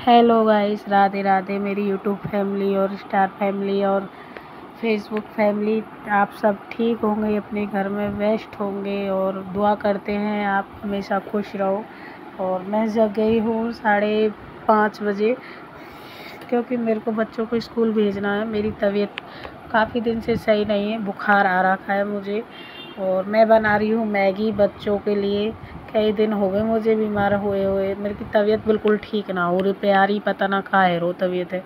Hello guys, Radhe Radhe मेरी YouTube family और star family और फेसबुक फैमिली। आप सब ठीक होंगे, अपने घर में व्यस्त होंगे और दुआ करते हैं आप हमेशा खुश रहो। और मैं जग गई हूँ 5:30 बजे, क्योंकि मेरे को बच्चों को स्कूल भेजना है। मेरी तबीयत काफ़ी दिन से सही नहीं है, बुखार आ रखा है मुझे। और मैं बना रही हूँ मैगी बच्चों के लिए। कई दिन हो गए मुझे बीमार हुए मेरी तबीयत बिल्कुल ठीक ना हो रही, प्यारी पता ना कहाँ है रो तबीयत है।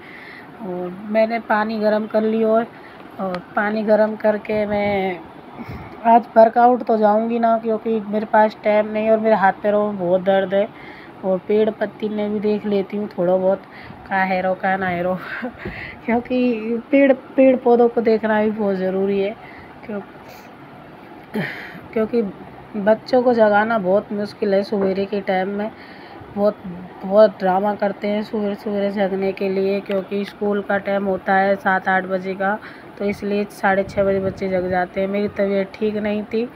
और मैंने पानी गर्म कर लिया और पानी गर्म करके मैं आज वर्कआउट तो जाऊंगी ना, क्योंकि मेरे पास टाइम नहीं और मेरे हाथ पैरों में बहुत दर्द है। और पेड़ पत्ती में भी देख लेती हूँ थोड़ा बहुत, कहाँ है रो कहाँ ना है रो क्योंकि पेड़ पेड़ पौधों को देखना भी बहुत ज़रूरी है। क्योंकि बच्चों को जगाना बहुत मुश्किल है सवेरे के टाइम में। बहुत बहुत ड्रामा करते हैं सवेरे सवेरे जगने के लिए, क्योंकि स्कूल का टाइम होता है 7-8 बजे का, तो इसलिए 6:30 बजे बच्चे जग जाते हैं। मेरी तबीयत ठीक नहीं थी,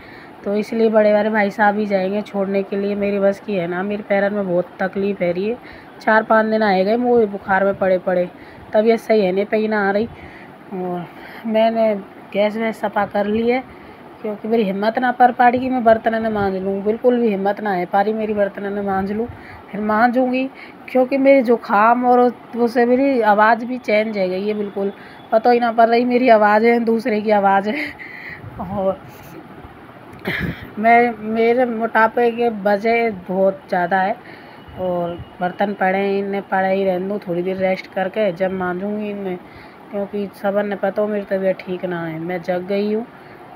तो इसलिए बड़े वाले भाई साहब ही जाएंगे छोड़ने के लिए। मेरी बस की है ना, मेरे पैरन में बहुत तकलीफ़ है रही है। 4-5 दिन आए गए मुझे बुखार में पड़े पड़े, तबीयत सही है नहीं, पई ना आ रही। और मैंने गैस वैस सफा कर ली है, क्योंकि मेरी हिम्मत ना पर पाड़ी कि मैं बर्तन न मांज लूँ। बिल्कुल भी हिम्मत ना है पारी मेरी बर्तन न मांज लूँ। फिर मांजूँगी, क्योंकि मेरी जुकाम और उससे मेरी आवाज़ भी चेंज है गई है बिल्कुल। पता ही ना पड़ रही मेरी आवाज़ है दूसरे की आवाज़ है। और मेरे मोटापे के वजह बहुत ज़्यादा है। और बर्तन पड़े हैं, इनने पड़े ही रहने दूँ, थोड़ी देर रेस्ट करके जब मांजूँगी इनमें, क्योंकि सबन ने पता हो मेरी तबीयत ठीक ना है। मैं जग गई हूँ,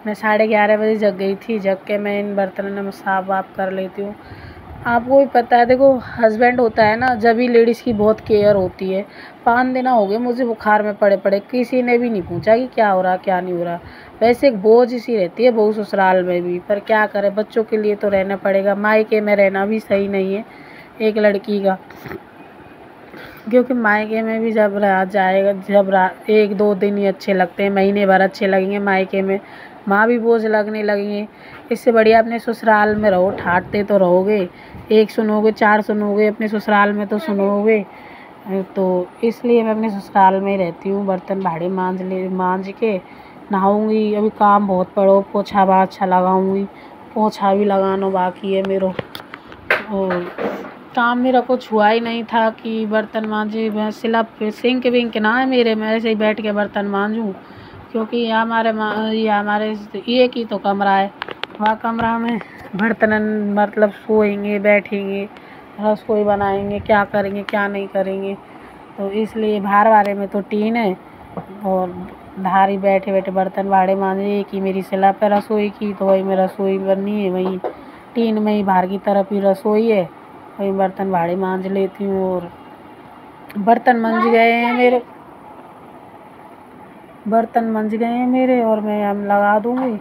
मैं 11:30 बजे जग गई थी। जग के मैं इन बर्तनों में साफ वाफ कर लेती हूँ। आपको भी पता है, देखो हस्बैंड होता है ना, जब भी लेडीज़ की बहुत केयर होती है। 5 दिन हो गए मुझे बुखार में पड़े पड़े, किसी ने भी नहीं पूछा कि क्या हो रहा क्या नहीं हो रहा। वैसे एक बोझ सी रहती है बहू ससुराल में भी, पर क्या करें, बच्चों के लिए तो रहना पड़ेगा। मायके में रहना भी सही नहीं है एक लड़की का, क्योंकि मायके में भी जब रह जाएगा, जब 1-2 दिन ही अच्छे लगते हैं, महीने भर अच्छे लगेंगे मायके में, माँ भी बोझ लगने लगेंगे। इससे बढ़िया अपने ससुराल में रहो, ठाटते तो रहोगे, एक सुनोगे 4 सुनोगे, अपने ससुराल में तो सुनोगे। तो इसलिए मैं अपने ससुराल में ही रहती हूँ। बर्तन भाड़े मांज के नहाऊँगी। अभी काम बहुत पड़ो, पोछा बाछा लगाऊँगी, पोछा भी लगाना बाकी है मेरा। और काम मेरा कुछ हुआ ही नहीं था कि बर्तन मांजे। मैं सिंक विंक ना है मेरे, मैं ऐसे ही बैठ के बर्तन मांजूँ, क्योंकि ये हमारे एक ही तो कमरा है। वहाँ कमरा में बर्तन मतलब सोएंगे बैठेंगे, रसोई बनाएंगे, क्या करेंगे क्या नहीं करेंगे। तो इसलिए बाहर वाले में तो टीन है, और धारी बैठे बैठे बर्तन भाड़े मांजे। एक ही मेरी स्लैब है रसोई की, तो वही में रसोई बनी है, वहीं टीन में ही बाहर की तरफ ही रसोई है, वही बर्तन भाड़े मांज लेती हूँ। और बर्तन मंज गए हैं मेरे, और मैं अब लगा दूँगी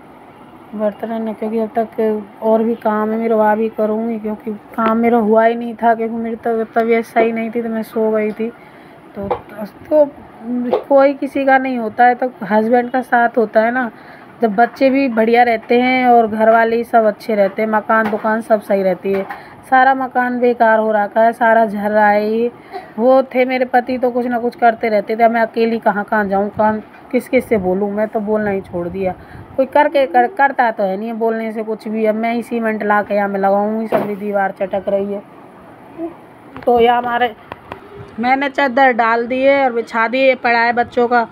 बर्तन, क्योंकि अब तक और भी काम है मेरा, वह भी करूँगी, क्योंकि काम मेरा हुआ ही नहीं था, क्योंकि मेरी तबीयत सही नहीं थी, तो मैं सो गई थी। तो कोई किसी का नहीं होता है, तो हस्बैंड का साथ होता है ना। जब बच्चे भी बढ़िया रहते हैं और घर वाले ही सब अच्छे रहते हैं, मकान दुकान सब सही रहती है। सारा मकान बेकार हो रखा है, सारा झर रहा है। ये वो थे मेरे पति तो कुछ ना कुछ करते रहते थे, मैं अकेली कहाँ कहाँ जाऊँ, काम किस किस से बोलूँ। मैं तो बोलना ही छोड़ दिया, कोई करता तो है नहीं है बोलने से कुछ भी। अब मैं ही सीमेंट ला के यहाँ मैं लगाऊँगी, सबकी दीवार चटक रही है। तो यहाँ मैंने चादर डाल दिए और बिछा दिए, पड़ा है बच्चों का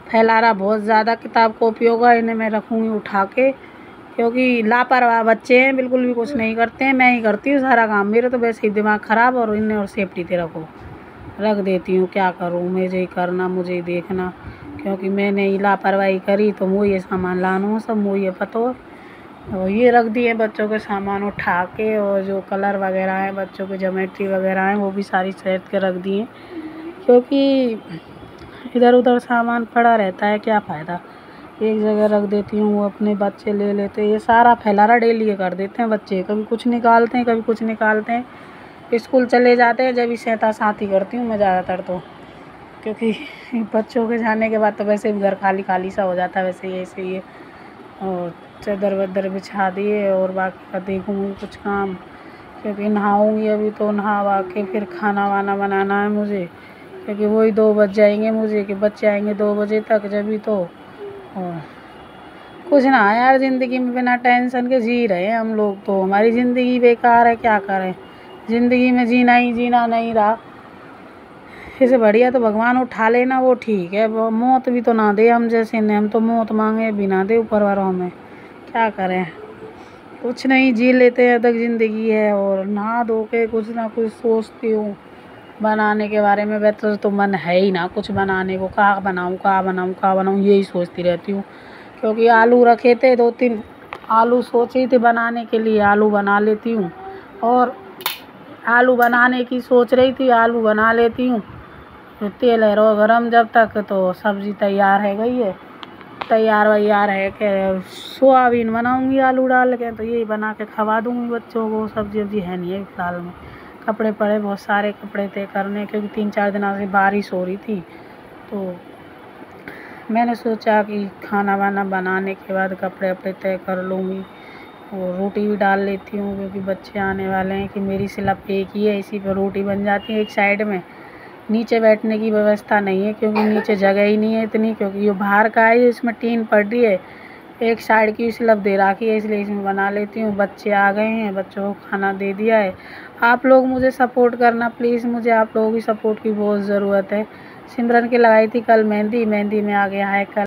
फैलारा बहुत ज़्यादा, किताब कॉपियों का। इन्हें मैं रखूँगी उठा के, क्योंकि लापरवाह बच्चे हैं, बिल्कुल भी कुछ नहीं करते हैं। मैं ही करती हूँ सारा काम, मेरे तो वैसे ही दिमाग ख़राब, और इन्हें और सेफ्टी पे रख देती हूँ। क्या करूँ, मुझे ही करना, मुझे ही देखना, क्योंकि मैंने ही लापरवाही करी तो मुझे ये सामान लाना सब मुझे पता हो। और ये रख दिए बच्चों के सामान उठा के, और जो कलर वगैरह हैं बच्चों के ज्योमेट्री वगैरह हैं वो भी सारी सेट के रख दिए, क्योंकि इधर उधर सामान पड़ा रहता है, क्या फ़ायदा। एक जगह रख देती हूँ, वो अपने बच्चे ले लेते हैं। ये सारा फैलारा डेली कर देते हैं बच्चे, कभी कुछ निकालते हैं कभी कुछ निकालते हैं। स्कूल चले जाते हैं जब ही सहता साथी करती हूँ मैं ज़्यादातर तो, क्योंकि बच्चों के जाने के बाद तो वैसे भी घर खाली खाली सा हो जाता है। वैसे ही ऐसे ही और चादर वादर बिछा दिए, और बाकी का देखूँगी कुछ काम। क्योंकि नहाऊँगी अभी तो नहा वहा के फिर खाना वाना बनाना है मुझे, क्योंकि वही 2 बज जाएंगे मुझे कि बच्चे आएंगे 2 बजे तक जभी तो। और कुछ ना यार, ज़िंदगी में बिना टेंशन के जी रहे हैं हम लोग, तो हमारी ज़िंदगी बेकार है, क्या करें। ज़िंदगी में जीना ही जीना नहीं रहा, इससे बढ़िया तो भगवान उठा लेना, वो ठीक है। वो मौत भी तो ना दे हम जैसे ने, हम तो मौत मांगे भी ना दे ऊपर वालों में, क्या करें। कुछ नहीं, जी लेते हैं, तक ज़िंदगी है। और नहा धो के कुछ ना कुछ सोचती हूँ बनाने के बारे में। वैसे तो मन है ही ना कुछ बनाने को, क्या बनाऊँ क्या बनाऊँ क्या बनाऊँ, यही सोचती रहती हूँ। क्योंकि आलू रखे थे 2-3 आलू सोची थी बनाने के लिए, आलू बना लेती हूँ। और आलू बनाने की सोच रही थी, आलू बना लेती हूँ। तो तेल है रो गरम जब तक, तो सब्ज़ी तैयार है गई है, तैयार वैयार है कि सोयाबीन बनाऊँगी आलू डाल के, तो यही बना के खवा दूँगी बच्चों को। सब्ज़ी वब्ज़ी है नहीं है फिलहाल में। कपड़े पड़े, बहुत सारे कपड़े थे करने, क्योंकि 3-4 दिनों से बारिश हो रही थी। तो मैंने सोचा कि खाना वाना बनाने के बाद कपड़े वपड़े तय कर लूँगी और रोटी भी डाल लेती हूँ, क्योंकि बच्चे आने वाले हैं। कि मेरी स्लैब एक ही है, इसी पर रोटी बन जाती है एक साइड में। नीचे बैठने की व्यवस्था नहीं है, क्योंकि नीचे जगह ही नहीं है इतनी, क्योंकि ये बाहर का है, इसमें टीन पड़ रही है। एक साइड की स्लैब दे रखी है, इसलिए इसमें बना लेती हूँ। बच्चे आ गए हैं, बच्चों को खाना दे दिया है। आप लोग मुझे सपोर्ट करना प्लीज़, मुझे आप लोगों की सपोर्ट की बहुत ज़रूरत है। सिमरन की लगाई थी कल मेहंदी, मेहंदी में आ गया है कल